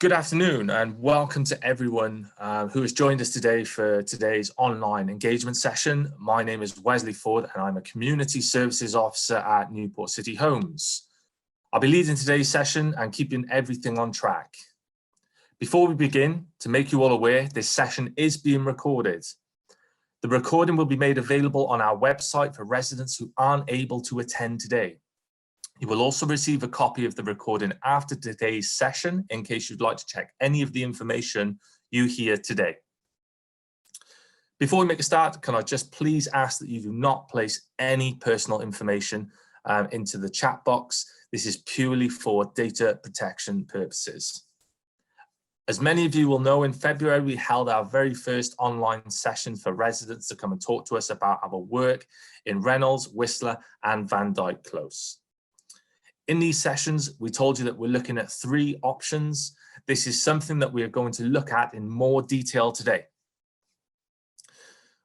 Good afternoon and welcome to everyone who has joined us today for today's online engagement session. My name is Wesley Ford and I'm a Community Services Officer at Newport City Homes. I'll be leading today's session and keeping everything on track. Before we begin, to make you all aware, this session is being recorded. The recording will be made available on our website for residents who aren't able to attend today. You will also receive a copy of the recording after today's session in case you'd like to check any of the information you hear today. Before we make a start, can I just please ask that you do not place any personal information into the chat box. This is purely for data protection purposes. As many of you will know, in February, we held our very first online session for residents to come and talk to us about our work in Reynolds, Whistler and Van Dyke Close. In these sessions, we told you that we're looking at 3 options. This is something that we are going to look at in more detail today.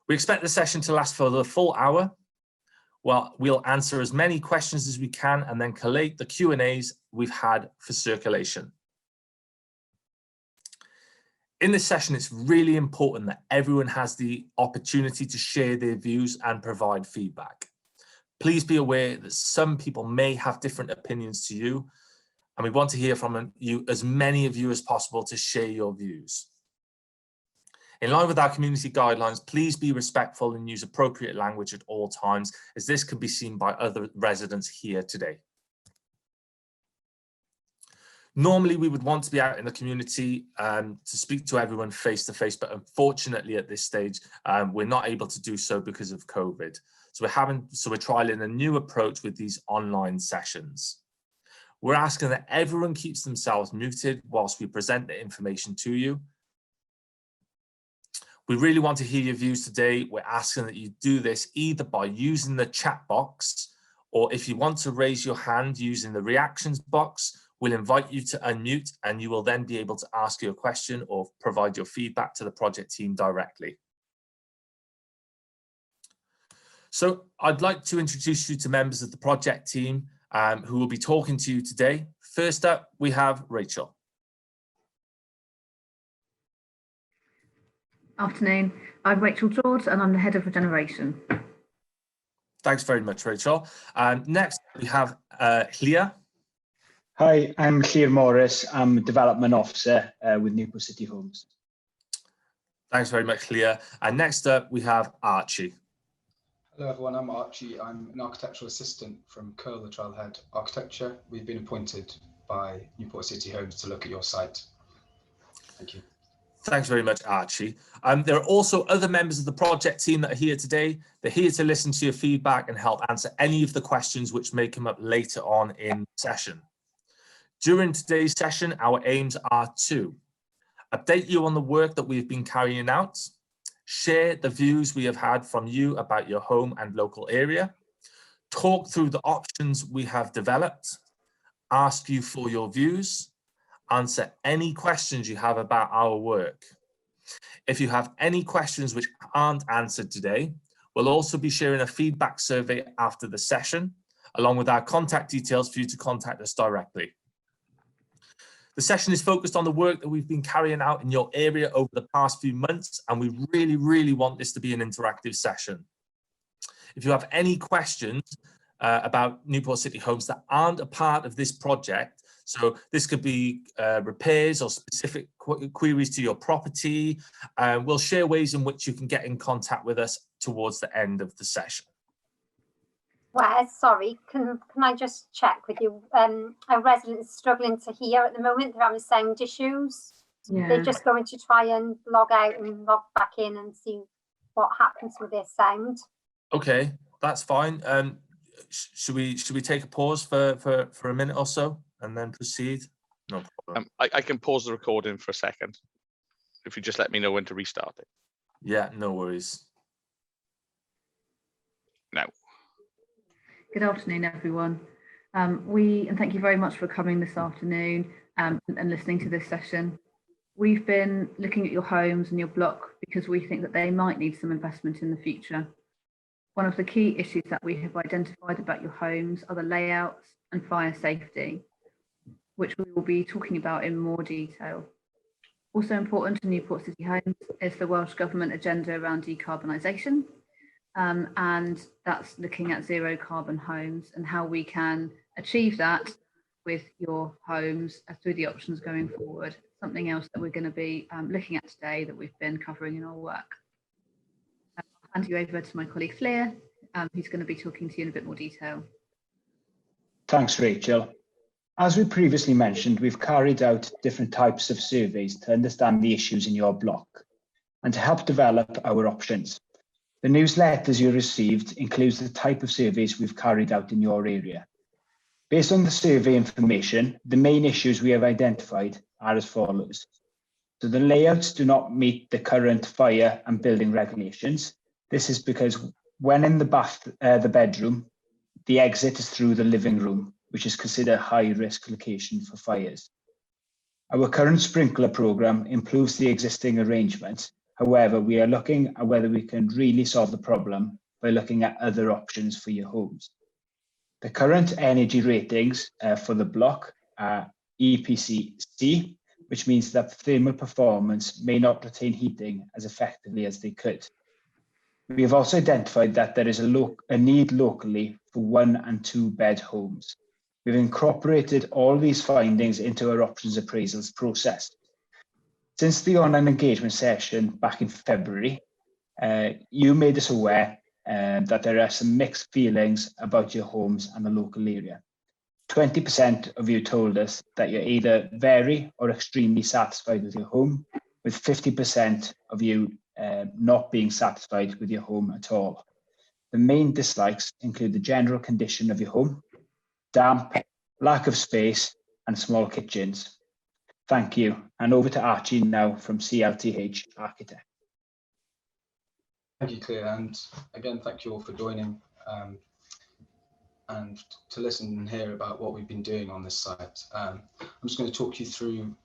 We expect the session to last for the full hour. Well, we'll answer as many questions as we can and then collate the Q&As we've had for circulation. In this session, it's really important that everyone has the opportunity to share their views and provide feedback. Please be aware that some people may have different opinions to you, and we want to hear from you, as many of you as possible, to share your views. In line with our community guidelines, please be respectful and use appropriate language at all times, as this can be seen by other residents here today. Normally, we would want to be out in the community to speak to everyone face to face, but unfortunately at this stage, we're not able to do so because of COVID. So we're trialing a new approach with these online sessions. We're asking that everyone keeps themselves muted whilst we present the information to you. We really want to hear your views today. We're asking that you do this either by using the chat box, or if you want to raise your hand using the reactions box, we'll invite you to unmute and you will then be able to ask your question or provide your feedback to the project team directly. So I'd like to introduce you to members of the project team who will be talking to you today. First up, we have Rachel. Afternoon, I'm Rachel George and I'm the Head of Regeneration. Thanks very much, Rachel. Next, we have Llŷr. Hi, I'm Llŷr Morris. I'm a Development Officer with Newport City Homes. Thanks very much, Llŷr. And next up, we have Archie. Hello everyone, I'm Archie. I'm an architectural assistant from Curl the Trailhead Architecture. We've been appointed by Newport City Homes to look at your site. Thank you. Thanks very much, Archie. There are also other members of the project team that are here today. They're here to listen to your feedback and help answer any of the questions which may come up later on in the session. During today's session, our aims are to update you on the work that we've been carrying out, share the views we have had from you about your home and local area, talk through the options we have developed, ask you for your views, answer any questions you have about our work. If you have any questions which aren't answered today, we'll also be sharing a feedback survey after the session, along with our contact details for you to contact us directly. The session is focused on the work that we've been carrying out in your area over the past few months, and we really want this to be an interactive session. If you have any questions about Newport City Homes that aren't a part of this project, so this could be repairs or specific queries to your property, we'll share ways in which you can get in contact with us towards the end of the session. Wes, sorry, can I just check with you? Our residents struggling to hear at the moment. They're having sound issues. Yeah. They're just going to try and log out and log back in and see what happens with their sound. Okay, that's fine. Should we take a pause for a minute or so and then proceed? No problem. I can pause the recording for a second if you just let me know when to restart it. Yeah, no worries. Now. Good afternoon, everyone. And thank you very much for coming this afternoon and listening to this session. We've been looking at your homes and your block because we think that they might need some investment in the future. One of the key issues that we have identified about your homes are the layouts and fire safety. which we will be talking about in more detail. Also important to Newport City Homes is the Welsh Government agenda around decarbonisation, and that's looking at zero carbon homes and how we can achieve that with your homes through the options going forward. Something else that we're going to be looking at today that we've been covering in our work. I'll hand you over to my colleague Fleer, who's going to be talking to you in a bit more detail. Thanks, Rachel. As we previously mentioned, we've carried out different types of surveys to understand the issues in your block and to help develop our options. The newsletters you received includes the type of surveys we've carried out in your area. Based on the survey information, the main issues we have identified are as follows. So the layouts do not meet the current fire and building regulations. This is because when in the bedroom, the exit is through the living room, which is considered a high-risk location for fires. Our current sprinkler programme improves the existing arrangements. However, we are looking at whether we can really solve the problem by looking at other options for your homes. The current energy ratings for the block are EPC-C, which means that thermal performance may not retain heating as effectively as they could. We have also identified that there is a need locally for 1 and 2 bed homes. We've incorporated all these findings into our options appraisals process. Since the online engagement session back in February, you made us aware that there are some mixed feelings about your homes and the local area. 20% of you told us that you're either very or extremely satisfied with your home, with 50% of you not being satisfied with your home at all. The main dislikes include the general condition of your home, damp, lack of space, and small kitchens. Thank you. And over to Archie now from CLTH Architect. Thank you, Claire, and again, thank you all for joining and to listen and hear about what we've been doing on this site. I'm just going to talk you through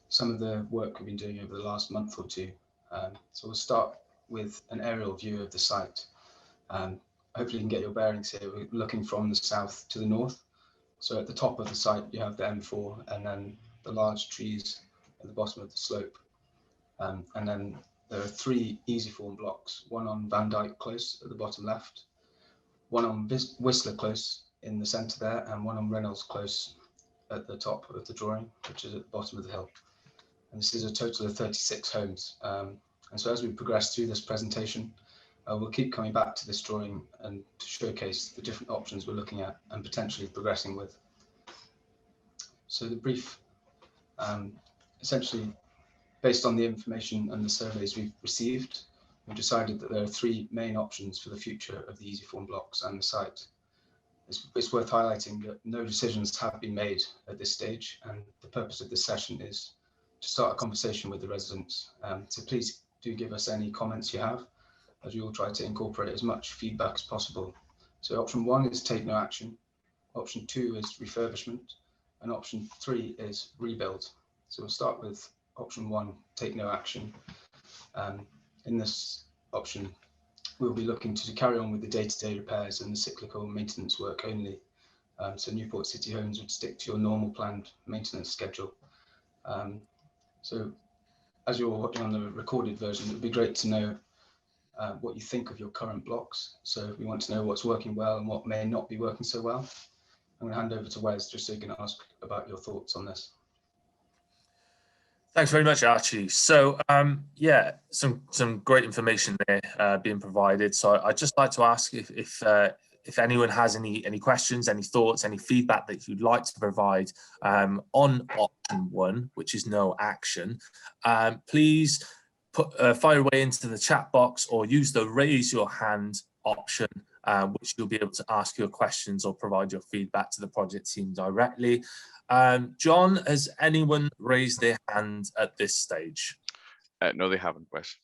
some of the work we've been doing over the last month or two. So we'll start with an aerial view of the site. Hopefully you can get your bearings here. We're looking from the south to the north. So at the top of the site, you have the M4 and then the large trees at the bottom of the slope. And then there are 3 easy form blocks, one on Van Dyke Close at the bottom left, one on Whistler Close in the centre there, and one on Reynolds Close at the top of the drawing, which is at the bottom of the hill. And this is a total of 36 homes. And so as we progress through this presentation, we'll keep coming back to this drawing and to showcase the different options we're looking at and potentially progressing with. So the brief, essentially, based on the information and the surveys we've received, we've decided that there are 3 main options for the future of the easy form blocks and the site. It's worth highlighting that no decisions have been made at this stage, and the purpose of this session is to start a conversation with the residents. So please do give us any comments you have, as we will try to incorporate as much feedback as possible. So option 1 is take no action, option 2 is refurbishment, and option 3 is rebuild. So we'll start with option 1, take no action. In this option, we'll be looking to carry on with the day-to-day repairs and the cyclical maintenance work only. So Newport City Homes would stick to your normal planned maintenance schedule. So as you're watching on the recorded version, it would be great to know what you think of your current blocks. So we want to know what's working well and what may not be working so well. I'm going to hand over to Wes just so you can ask about your thoughts on this. Thanks very much, Archie. So yeah, some great information there being provided. So I'd just like to ask if anyone has any questions, any thoughts, any feedback that you'd like to provide on option 1, which is no action. Please fire away into the chat box or use the raise your hand option, which you'll be able to ask your questions or provide your feedback to the project team directly. John, has anyone raised their hand at this stage? No, they haven't, Wes.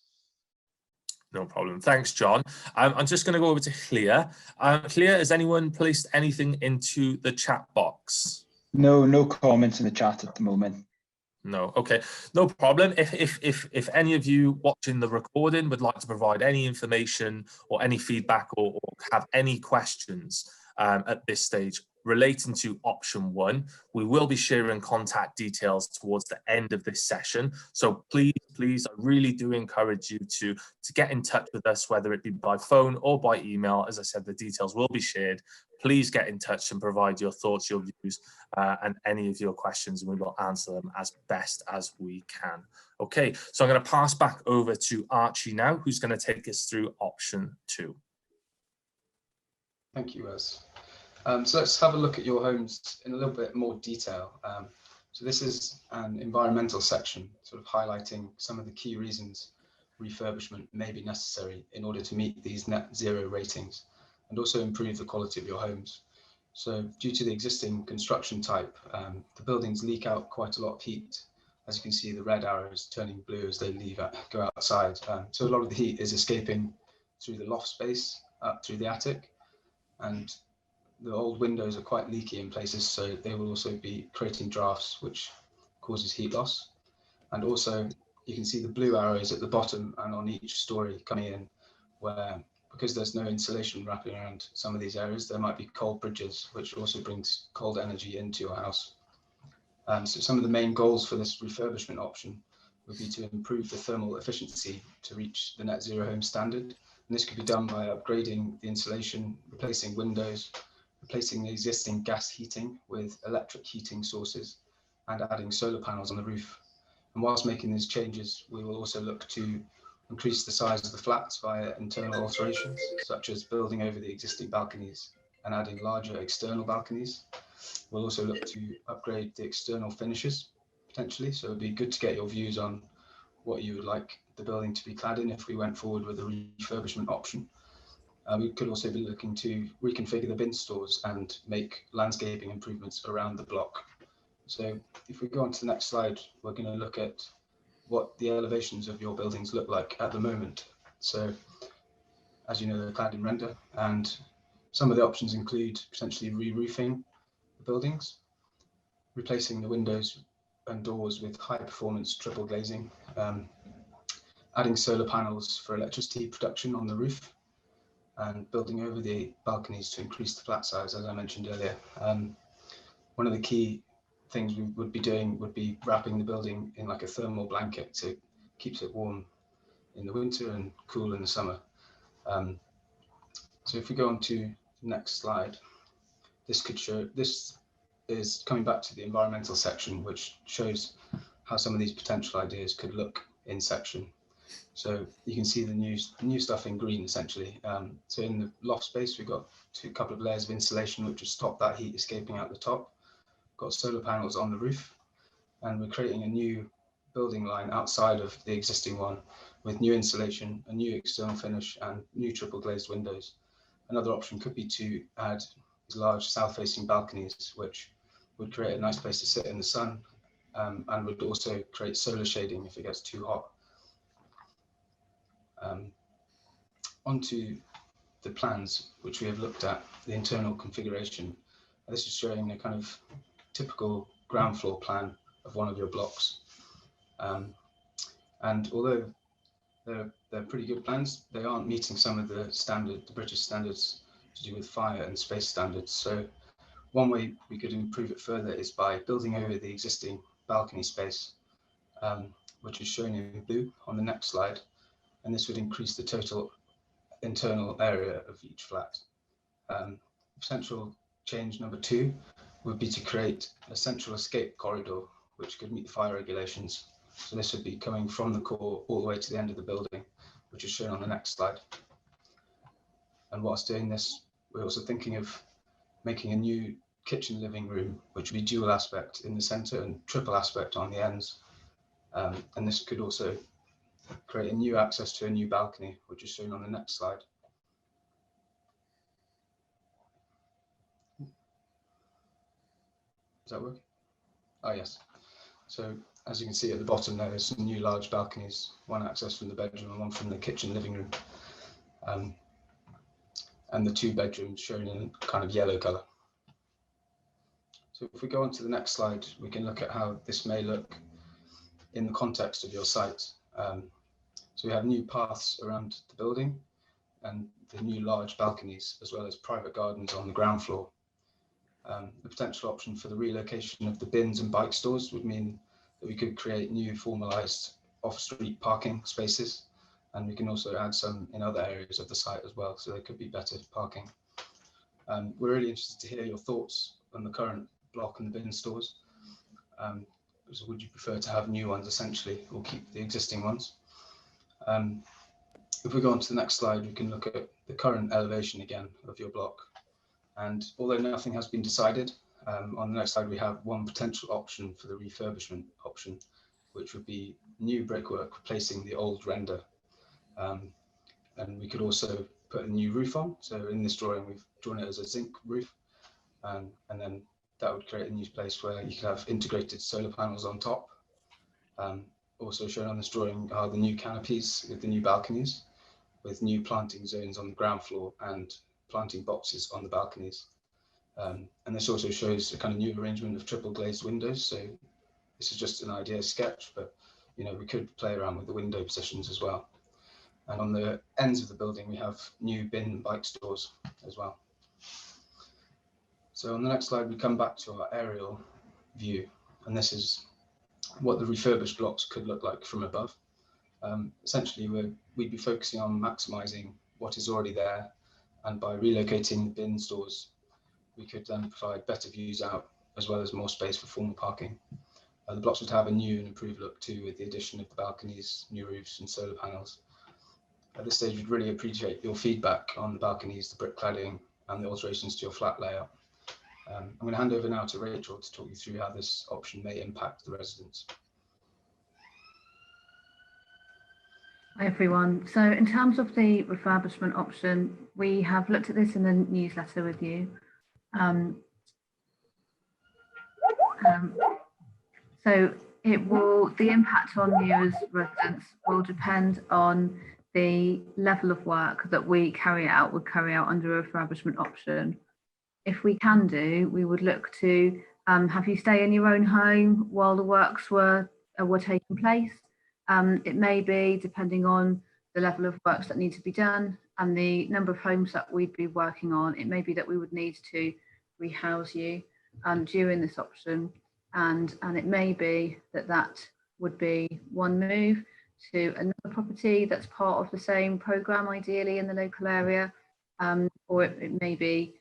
No problem. Thanks, John. I'm just going to go over to Clea. Clea, has anyone placed anything into the chat box? No comments in the chat at the moment. No, okay, no problem. If any of you watching the recording would like to provide any information or any feedback or have any questions at this stage relating to option 1. We will be sharing contact details towards the end of this session. So please, I really do encourage you to get in touch with us, whether it be by phone or by email. As I said, the details will be shared. Please get in touch and provide your thoughts, your views, and any of your questions, and we will answer them as best as we can. Okay, so I'm going to pass back over to Archie now, who's going to take us through option 2. Thank you, Wes. So let's have a look at your homes in a little bit more detail. So this is an environmental section, sort of highlighting some of the key reasons refurbishment may be necessary in order to meet these net zero ratings and also improve the quality of your homes. So due to the existing construction type, the buildings leak out quite a lot of heat. As you can see, the red arrows turning blue as they go outside. So a lot of the heat is escaping through the loft space, up through the attic, and the old windows are quite leaky in places, so they will also be creating drafts, which causes heat loss. And also you can see the blue arrows at the bottom and on each story coming in, where because there's no insulation wrapping around some of these areas, there might be cold bridges, which also brings cold energy into your house. So some of the main goals for this refurbishment option would be to improve the thermal efficiency to reach the net zero home standard. And this could be done by upgrading the insulation, replacing windows, replacing the existing gas heating with electric heating sources, and adding solar panels on the roof. And whilst making these changes, we will also look to increase the size of the flats via internal alterations, such as building over the existing balconies and adding larger external balconies. We'll also look to upgrade the external finishes, potentially. So it'd be good to get your views on what you would like the building to be clad in if we went forward with a refurbishment option. We could also be looking to reconfigure the bin stores and make landscaping improvements around the block. So if we go on to the next slide, we're going to look at what the elevations of your buildings look like at the moment. So as you know, they're clad in render, and some of the options include potentially re-roofing the buildings, replacing the windows and doors with high performance triple glazing, adding solar panels for electricity production on the roof, and building over the balconies to increase the flat size, as I mentioned earlier. One of the key things we would be doing would be wrapping the building in like a thermal blanket to keep it warm in the winter and cool in the summer. So if we go on to the next slide, this is coming back to the environmental section, which shows how some of these potential ideas could look in section. So you can see the new stuff in green, essentially. So in the loft space, we've got a couple of layers of insulation, which will stop that heat escaping out the top. Got solar panels on the roof, and we're creating a new building line outside of the existing one with new insulation, a new external finish, and new triple glazed windows. Another option could be to add these large south-facing balconies, which would create a nice place to sit in the sun, and would also create solar shading if it gets too hot. Onto the plans, which we have looked at, the internal configuration. This is showing a kind of typical ground floor plan of one of your blocks. And although they're pretty good plans, they aren't meeting some of the British standards to do with fire and space standards. So one way we could improve it further is by building over the existing balcony space, which is shown in blue on the next slide. And this would increase the total internal area of each flat. Potential change number 2 would be to create a central escape corridor, which could meet the fire regulations. So this would be coming from the core all the way to the end of the building, which is shown on the next slide. And whilst doing this, we're also thinking of making a new kitchen living room, which would be dual aspect in the center and triple aspect on the ends. And this could also create a new access to a new balcony, which is shown on the next slide. Does that work? Oh, yes. So as you can see at the bottom, there's some new large balconies, one access from the bedroom and one from the kitchen living room. And the 2 bedrooms shown in kind of yellow color. So if we go on to the next slide, we can look at how this may look in the context of your site. So we have new paths around the building and the new large balconies, as well as private gardens on the ground floor. The potential option for the relocation of the bins and bike stores would mean that we could create new formalised off-street parking spaces, and we can also add some in other areas of the site as well, so there could be better parking. We're really interested to hear your thoughts on the current block and the bin stores. So would you prefer to have new ones essentially, or keep the existing ones? If we go on to the next slide, we can look at the current elevation again of your block. And although nothing has been decided, on the next slide we have one potential option for the refurbishment option, which would be new brickwork replacing the old render. And we could also put a new roof on. So in this drawing, we've drawn it as a zinc roof. And then that would create a new place where you could have integrated solar panels on top. Also shown on this drawing are the new canopies with the new balconies, with new planting zones on the ground floor and planting boxes on the balconies. And this also shows a kind of new arrangement of triple glazed windows. So this is just an idea sketch, but you know, we could play around with the window positions as well. And on the ends of the building, we have new bin and bike stores as well. So on the next slide, we come back to our aerial view, and this is what the refurbished blocks could look like from above. Essentially, we'd be focusing on maximising what is already there, and by relocating the bin stores, we could then provide better views out, as well as more space for formal parking. The blocks would have a new and improved look too, with the addition of the balconies, new roofs and solar panels. At this stage, we'd really appreciate your feedback on the balconies, the brick cladding and the alterations to your flat layout. I'm going to hand over now to Rachel to talk you through how this option may impact the residents. Hi everyone. So in terms of the refurbishment option, we have looked at this in the newsletter with you. So the impact on you as residents will depend on the level of work that we would carry out under a refurbishment option. If we can do, we would look to have you stay in your own home while the works were taking place. It may be, depending on the level of works that need to be done and the number of homes that we'd be working on, it may be that we would need to rehouse you during this option. And it may be that would be one move to another property that's part of the same programme, ideally in the local area, or it may be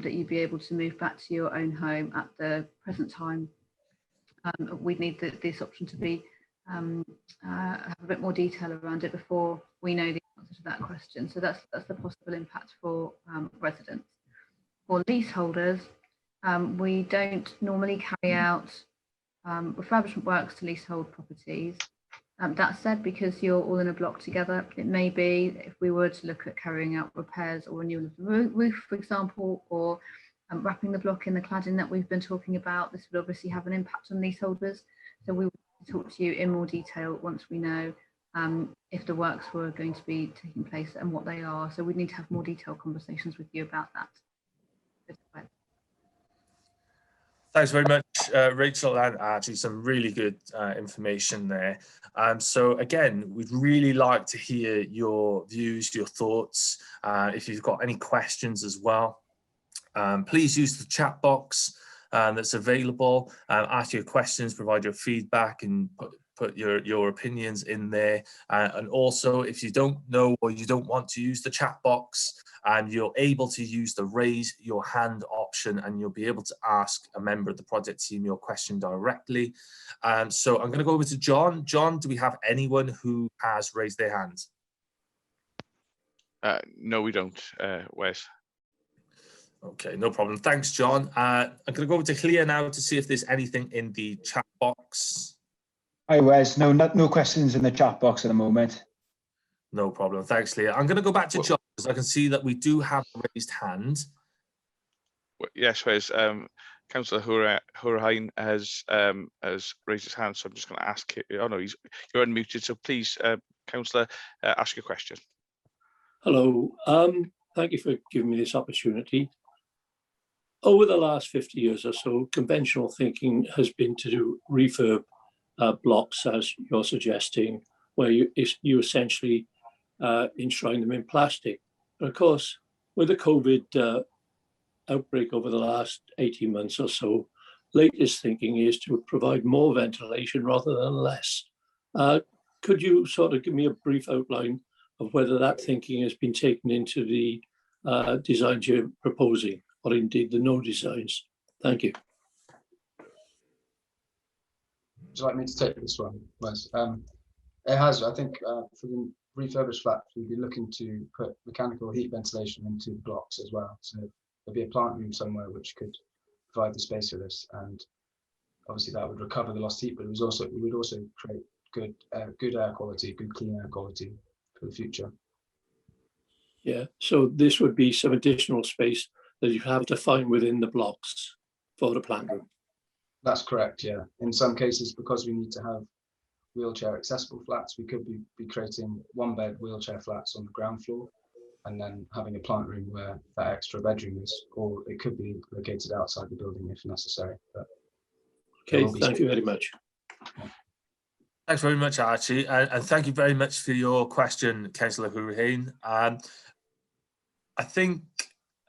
that you'd be able to move back to your own home at the present time. We'd need this option to be have a bit more detail around it before we know the answer to that question. So that's the possible impact for residents. For leaseholders, we don't normally carry out refurbishment works to leasehold properties. That said, because you're all in a block together, it may be if we were to look at carrying out repairs or renewal of the roof, for example, or wrapping the block in the cladding that we've been talking about, this would obviously have an impact on leaseholders. So we will talk to you in more detail once we know if the works were going to be taking place and what they are. So we need to have more detailed conversations with you about that. Thanks very much, Rachel, and actually some really good information there. So again, we'd really like to hear your views, your thoughts. If you've got any questions as well, please use the chat box that's available. Ask your questions, provide your feedback, and put your opinions in there. And also, if you don't know or you don't want to use the chat box, and you're able to use the raise your hand option, and you'll be able to ask a member of the project team your question directly. So I'm going to go over to John. John, do we have anyone who has raised their hands? No, we don't, Wes. Okay, no problem. Thanks, John. I'm going to go over to Clea now to see if there's anything in the chat box. Hi, Wes. No questions in the chat box at the moment. No problem. Thanks, Leah. I'm going to go back to John because I can see that we do have a raised hand. Yes, Wes. Councillor Hurahan has raised his hand, so I'm just going to ask you. Oh no, you're unmuted. So please, Councillor, ask your question. Hello. Thank you for giving me this opportunity. Over the last 50 years or so, conventional thinking has been to do refurb blocks, as you're suggesting, where you essentially enshrine them in plastic. But of course, with the COVID outbreak over the last 18 months or so, latest thinking is to provide more ventilation rather than less. Could you sort of give me a brief outline of whether that thinking has been taken into the designs you're proposing, or indeed the no designs? Thank you. Would you like me to take this one, Wes? It has. I think for the refurbished flats, we'd be looking to put mechanical heat ventilation into the blocks as well. So there'll be a plant room somewhere which could provide the space for this, and obviously that would recover the lost heat, but it would also create good air quality, good clean air quality for the future. Yeah, so this would be some additional space that you have to find within the blocks for the plant room. That's correct, yeah. In some cases, because we need to have wheelchair accessible flats, we could be creating 1-bed wheelchair flats on the ground floor and then having a plant room where that extra bedroom is, or it could be located outside the building if necessary. But okay, thank you very much. Yeah. Thanks very much, Archie, and thank you very much for your question, Councillor Hurricane. I think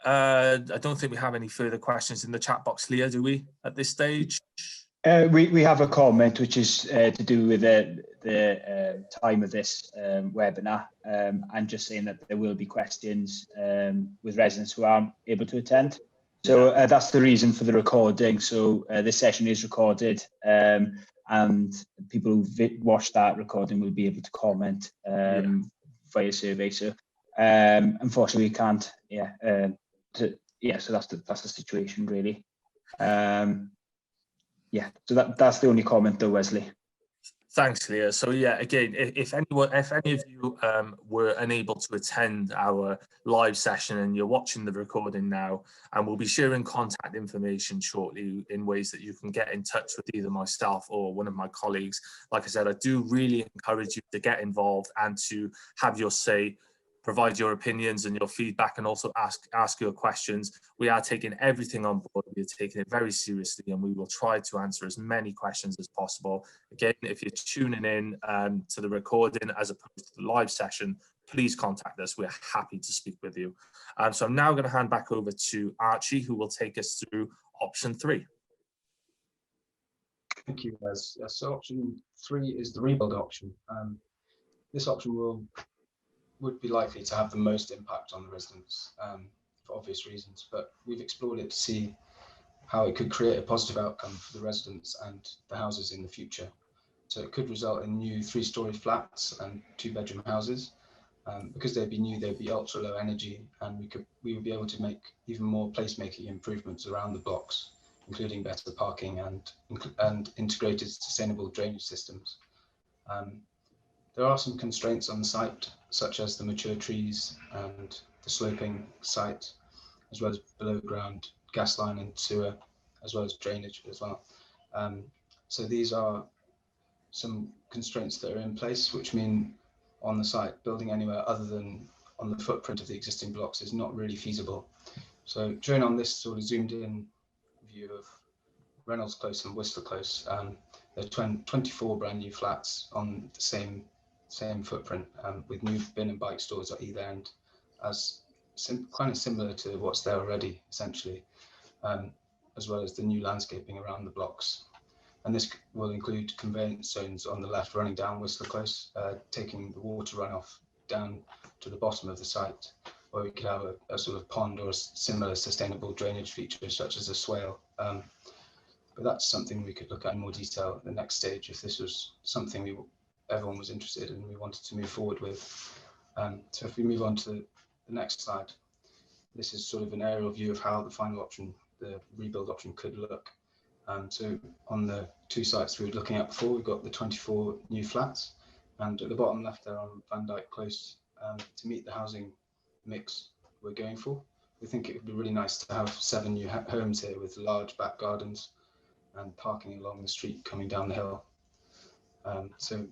I don't think we have any further questions in the chat box, Leah, do we, at this stage? We have a comment which is to do with the time of this webinar, and just saying that there will be questions with residents who aren't able to attend. So that's the reason for the recording. So this session is recorded, and people who watch that recording will be able to comment via survey. So unfortunately, we can't. So that's the situation, really. Yeah, so that's the only comment though, Wesley. Thanks, Leah. So yeah, again, if any of you were unable to attend our live session and you're watching the recording now, and we'll be sharing contact information shortly in ways that you can get in touch with either myself or one of my colleagues. Like I said, I do really encourage you to get involved and to have your say, provide your opinions and your feedback, and also ask your questions. We are taking everything on board. We are taking it very seriously, and we will try to answer as many questions as possible. Again, if you're tuning in to the recording as opposed to the live session, please contact us. We're happy to speak with you. So I'm now going to hand back over to Archie, who will take us through option 3. Thank you, Wes. So option 3 is the rebuild option. This option would be likely to have the most impact on the residents for obvious reasons, but we've explored it to see how it could create a positive outcome for the residents and the houses in the future. So it could result in new 3-story flats and 2-bedroom houses. Because they'd be new, they'd be ultra low energy, and we would be able to make even more placemaking improvements around the blocks, including better parking and integrated sustainable drainage systems. There are some constraints on the site, such as the mature trees and the sloping site, as well as below ground gas line and sewer, as well as drainage as well. So these are some constraints that are in place, which mean on the site, building anywhere other than on the footprint of the existing blocks is not really feasible. So showing on this sort of zoomed in view of Reynolds Close and Whistler Close, there are 24 brand new flats on the same footprint, with new bin and bike stores at either end, as kind of similar to what's there already, essentially, as well as the new landscaping around the blocks. And this will include conveyance zones on the left running down Whistler Close, taking the water runoff down to the bottom of the site, where we could have a sort of pond or a similar sustainable drainage feature, such as a swale. But that's something we could look at in more detail at the next stage if this was something everyone was interested in and we wanted to move forward with. So if we move on to the next slide, this is sort of an aerial view of how the final option, the rebuild option, could look. So on the 2 sites we were looking at before, we've got the 24 new flats, and at the bottom left there on Dyke Close, to meet the housing mix we're going for, we think it would be really nice to have 7 new homes here with large back gardens and parking along the street coming down the hill. So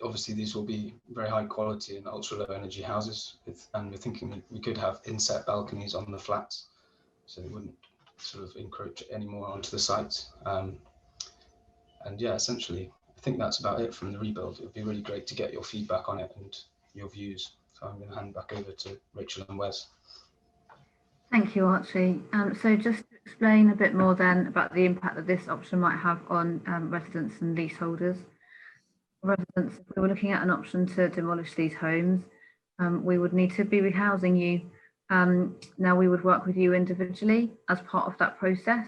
obviously these will be very high quality and ultra low energy houses, and we're thinking we could have inset balconies on the flats, so it wouldn't sort of encroach any more onto the site. And yeah, essentially, I think that's about it from the rebuild. It would be really great to get your feedback on it and your views. So I'm going to hand back over to Rachel and Wes. Thank you, Archie. So just to explain a bit more then about the impact that this option might have on residents and leaseholders. Residents, if we were looking at an option to demolish these homes, we would need to be rehousing you. Now we would work with you individually as part of that process.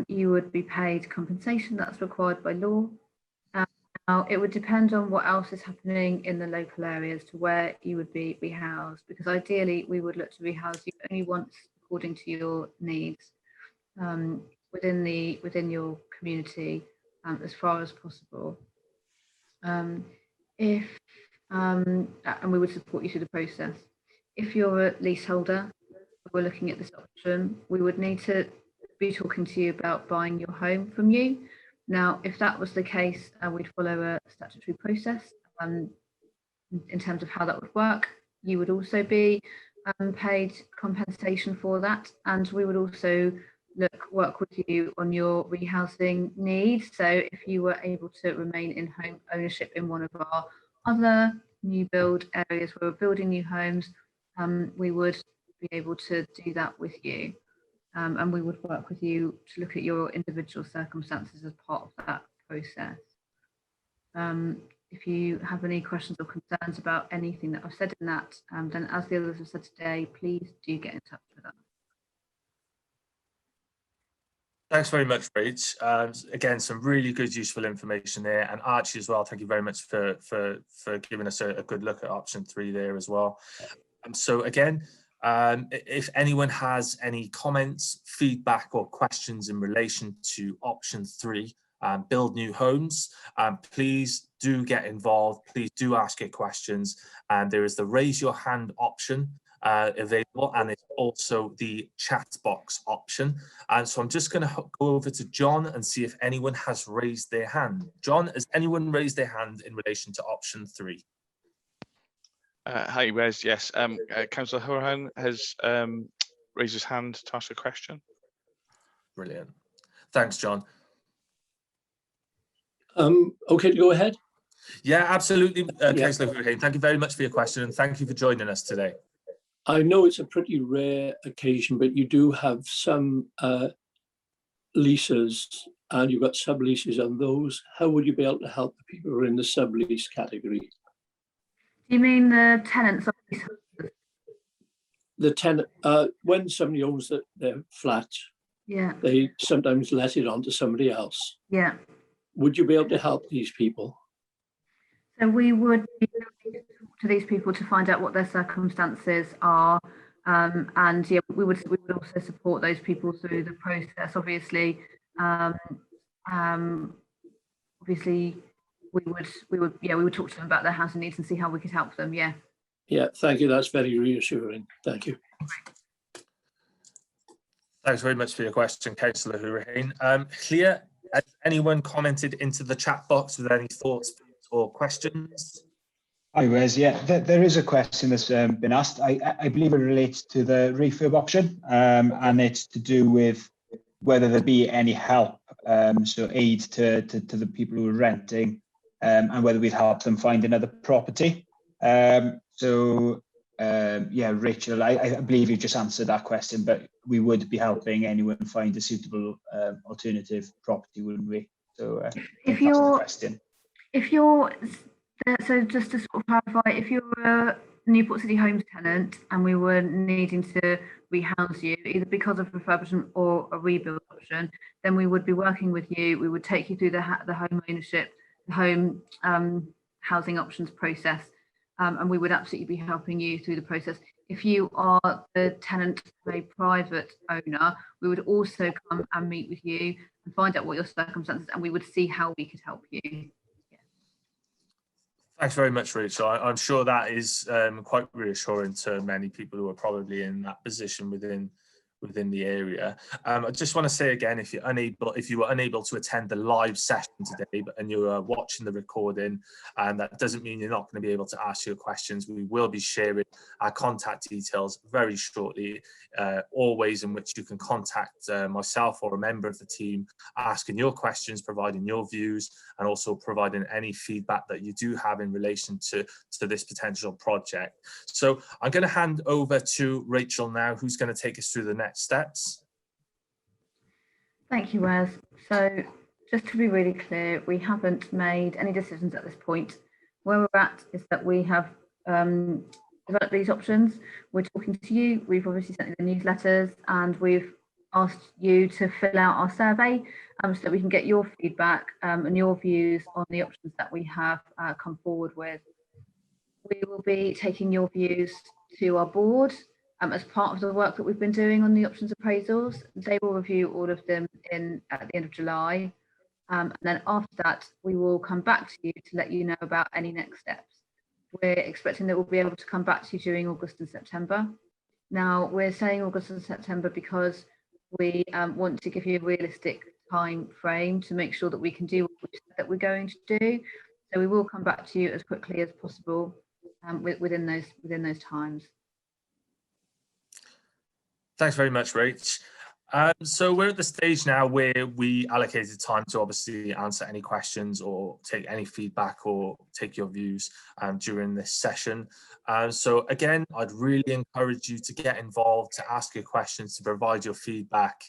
You would be paid compensation that's required by law. Now it would depend on what else is happening in the local areas to where you would be rehoused, because ideally we would look to rehouse you only once according to your needs within your community as far as possible. And we would support you through the process. If you're a leaseholder, we're looking at this option, we would need to be talking to you about buying your home from you. Now, if that was the case, we'd follow a statutory process in terms of how that would work. You would also be paid compensation for that, and we would also work with you on your rehousing needs. So if you were able to remain in home ownership in one of our other new build areas where we're building new homes, we would be able to do that with you. And we would work with you to look at your individual circumstances as part of that process. If you have any questions or concerns about anything that I've said in that, then as the others have said today, please do get in touch with us. Thanks very much, Rach. Again, some really good, useful information there. And Archie as well, thank you very much for giving us a good look at option 3 there as well. So again, if anyone has any comments, feedback or questions in relation to option 3, build new homes, please do get involved. Please do ask your questions. And there is the raise your hand option available, and it's also the chat box option. And so I'm just going to go over to John and see if anyone has raised their hand. John, has anyone raised their hand in relation to option 3? Hi, Wes. Yes, Councillor Horan has raised his hand to ask a question. Brilliant. Thanks, John. Okay to go ahead? Yeah, absolutely, Yeah. Councillor Horan. Thank you very much for your question, and thank you for joining us today. I know it's a pretty rare occasion, but you do have some leases and you've got subleases on those. How would you be able to help the people who are in the sublease category? Do you mean the tenants? The tenant, when somebody owns their flat, Yeah. they sometimes let it on to somebody else. Yeah. Would you be able to help these people? So we would be able to talk to these people to find out what their circumstances are, and yeah, we would also support those people through the process. Obviously, obviously, we would talk to them about their housing needs and see how we could help them. Yeah. Yeah, thank you. That's very reassuring. Thank you. Thanks very much for your question, Councillor Horan. Clear, has anyone commented into the chat box with any thoughts or questions? Hi, Wes. Yeah, there is a question that's been asked. I believe it relates to the refurb option, and it's to do with whether there be any help, so aid to the people who are renting, and whether we'd help them find another property. Yeah, Rachel, I believe you just answered that question, but we would be helping anyone find a suitable alternative property, wouldn't we? So if you're so just to sort of clarify, if you're a Newport City Homes tenant and we were needing to rehouse you either because of refurbishment or a rebuild option, then we would be working with you. We would take you through the home ownership, the home housing options process, and we would absolutely be helping you through the process. If you are the tenant of a private owner, we would also come and meet with you and find out what your circumstances, and we would see how we could help you. Yeah. Thanks very much, Rachel. I'm sure that is quite reassuring to many people who are probably in that position within within the area. I just want to say again, if you were unable to attend the live session today, and you're watching the recording, and that doesn't mean you're not going to be able to ask your questions. We will be sharing our contact details very shortly, all ways in which you can contact myself or a member of the team, asking your questions, providing your views, and also providing any feedback that you do have in relation to this potential project. So I'm going to hand over to Rachel now, who's going to take us through the next steps. Thank you, Wes. So just to be really clear, we haven't made any decisions at this point. Where we're at is that we have developed these options. We're talking to you. We've obviously sent you the newsletters, and we've asked you to fill out our survey so that we can get your feedback and your views on the options that we have come forward with. We will be taking your views to our board as part of the work that we've been doing on the options appraisals. They will review all of them at the end of July. And then after that, we will come back to you to let you know about any next steps. We're expecting that we'll be able to come back to you during August and September. Now, we're saying August and September because we want to give you a realistic time frame to make sure that we can do what we said that we're going to do. So we will come back to you as quickly as possible within those times. Thanks very much, Rach. So we're at the stage now where we allocated time to obviously answer any questions or take any feedback or take your views during this session. So again, I'd really encourage you to get involved, to ask your questions, to provide your feedback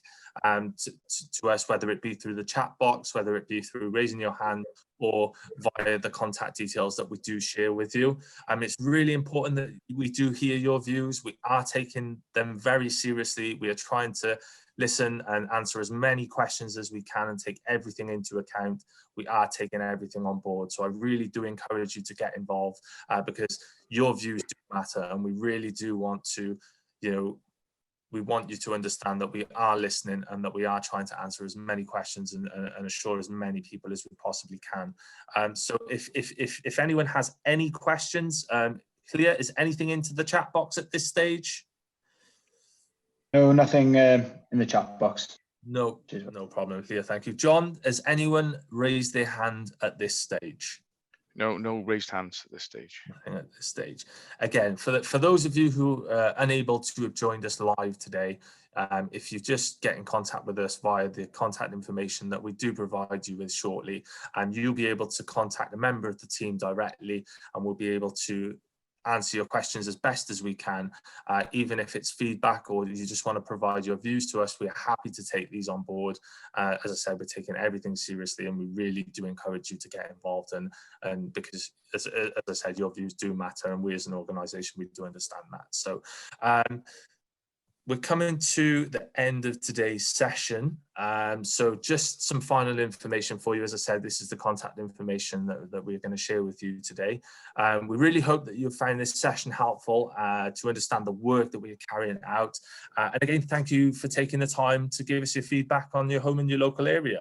to us, whether it be through the chat box, whether it be through raising your hand or via the contact details that we do share with you. It's really important that we do hear your views. We are taking them very seriously. We are trying to listen and answer as many questions as we can and take everything into account. We are taking everything on board. So I really do encourage you to get involved because your views do matter, and we really do want to, we want you to understand that we are listening and that we are trying to answer as many questions and assure as many people as we possibly can. So if anyone has any questions, Clea, is anything into the chat box at this stage? No, nothing in the chat box. No problem, Clea, thank you. John, has anyone raised their hand at this stage? No raised hands at this stage. Nothing at this stage. Again, for those of you who are unable to have joined us live today, if you just get in contact with us via the contact information that we do provide you with shortly, and you'll be able to contact a member of the team directly, and we'll be able to answer your questions as best as we can, even if it's feedback or you just want to provide your views to us. We're happy to take these on board. As I said, we're taking everything seriously, and we really do encourage you to get involved, and because as I said, your views do matter, and we as an organization, we do understand that. So we're coming to the end of today's session. So just some final information for you. As I said, this is the contact information that we're going to share with you today. We really hope that you found this session helpful to understand the work that we're carrying out. And again, thank you for taking the time to give us your feedback on your home and your local area.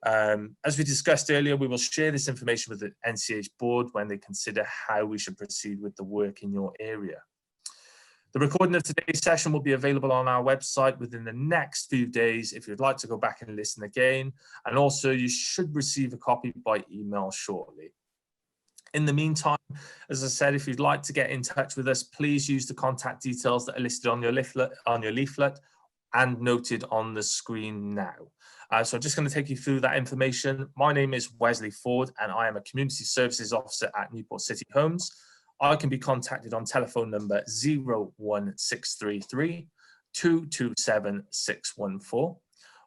As we discussed earlier, we will share this information with the NCH board when they consider how we should proceed with the work in your area. The recording of today's session will be available on our website within the next few days if you'd like to go back and listen again. And also you should receive a copy by email shortly. In the meantime, as I said, if you'd like to get in touch with us, please use the contact details that are listed on your leaflet and noted on the screen now. So I'm just going to take you through that information. My name is Wesley Ford, and I am a Community Services Officer at Newport City Homes. I can be contacted on telephone number 01633 227 614.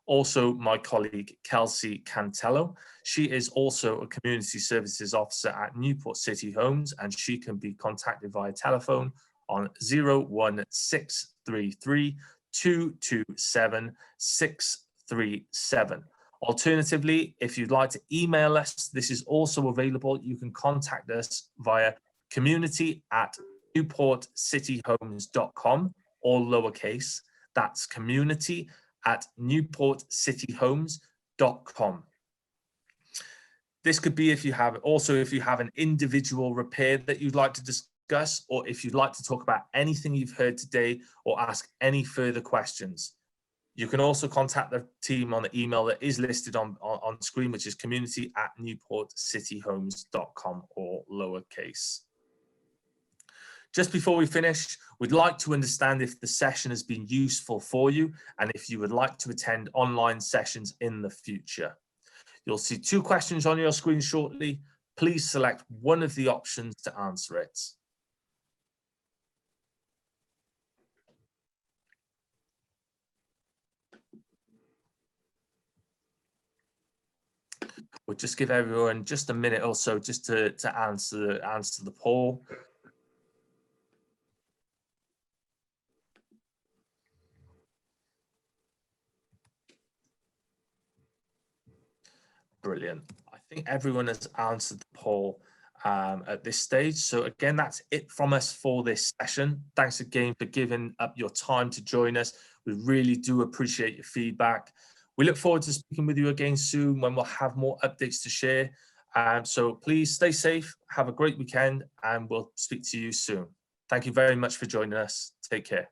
Also, my colleague Kelsey Cantello, she is also a Community Services Officer at Newport City Homes, and she can be contacted via telephone on 01633 227 637. Alternatively, if you'd like to email us, this is also available. You can contact us via community@newportcityhomes.com, all lowercase. That's community@newportcityhomes.com. This could be if you have an individual repair that you'd like to discuss, or if you'd like to talk about anything you've heard today or ask any further questions. You can also contact the team on the email that is listed on screen, which is community@newportcityhomes.com, or lowercase. Just before we finish, we'd like to understand if the session has been useful for you and if you would like to attend online sessions in the future. You'll see 2 questions on your screen shortly. Please select one of the options to answer it. We'll just give everyone just a minute or so just to answer the poll. Brilliant. I think everyone has answered the poll at this stage. So again, that's it from us for this session. Thanks again for giving up your time to join us. We really do appreciate your feedback. We look forward to speaking with you again soon when we'll have more updates to share. So please stay safe, have a great weekend, and we'll speak to you soon. Thank you very much for joining us. Take care.